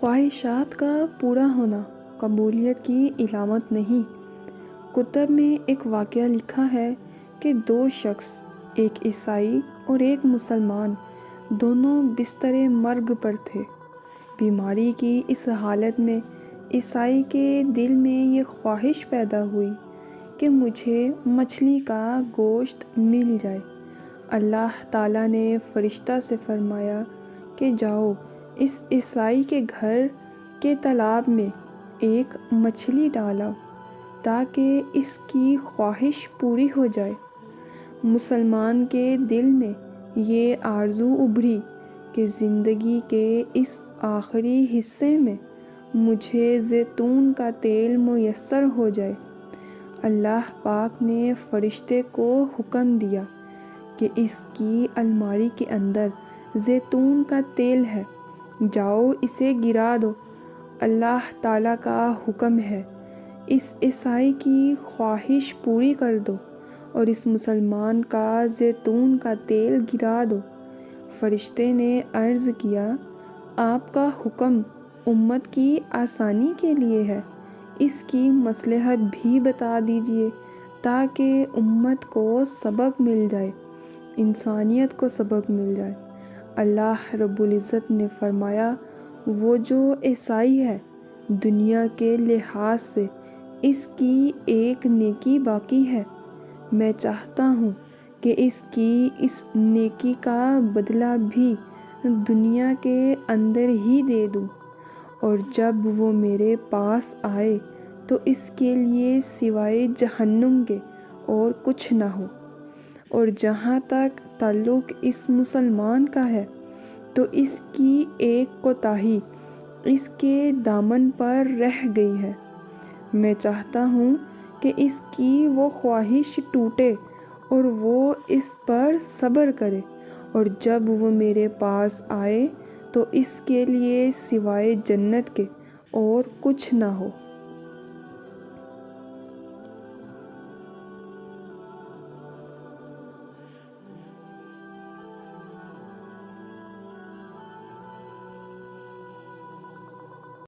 خواہشات کا پورا ہونا قبولیت کی علامت نہیں۔ کتب میں ایک واقعہ لکھا ہے کہ دو شخص، ایک عیسائی اور ایک مسلمان، دونوں بستر مرگ پر تھے۔ بیماری کی اس حالت میں عیسائی کے دل میں یہ خواہش پیدا ہوئی کہ مجھے مچھلی کا گوشت مل جائے۔ اللہ تعالیٰ نے فرشتہ سے فرمایا کہ جاؤ اس عیسائی کے گھر کے تالاب میں ایک مچھلی ڈالاؤ تاکہ اس کی خواہش پوری ہو جائے۔ مسلمان کے دل میں یہ آرزو ابھری کہ زندگی کے اس آخری حصے میں مجھے زیتون کا تیل میسر ہو جائے۔ اللہ پاک نے فرشتے کو حکم دیا کہ اس کی الماری کے اندر زیتون کا تیل ہے، جاؤ اسے گرا دو۔ اللہ تعالیٰ کا حکم ہے، اس عیسائی کی خواہش پوری کر دو اور اس مسلمان کا زیتون کا تیل گرا دو۔ فرشتے نے عرض کیا، آپ کا حکم امت کی آسانی کے لیے ہے، اس کی مصلحت بھی بتا دیجیے تاکہ امت کو سبق مل جائے، انسانیت کو سبق مل جائے۔ اللہ رب العزت نے فرمایا، وہ جو عیسائی ہے دنیا کے لحاظ سے اس کی ایک نیکی باقی ہے، میں چاہتا ہوں کہ اس کی اس نیکی کا بدلہ بھی دنیا کے اندر ہی دے دوں، اور جب وہ میرے پاس آئے تو اس کے لیے سوائے جہنم کے اور کچھ نہ ہو۔ اور جہاں تک تعلق اس مسلمان کا ہے تو اس کی ایک کوتاہی اس کے دامن پر رہ گئی ہے، میں چاہتا ہوں کہ اس کی وہ خواہش ٹوٹے اور وہ اس پر صبر کرے، اور جب وہ میرے پاس آئے تو اس کے لیے سوائے جنت کے اور کچھ نہ ہو۔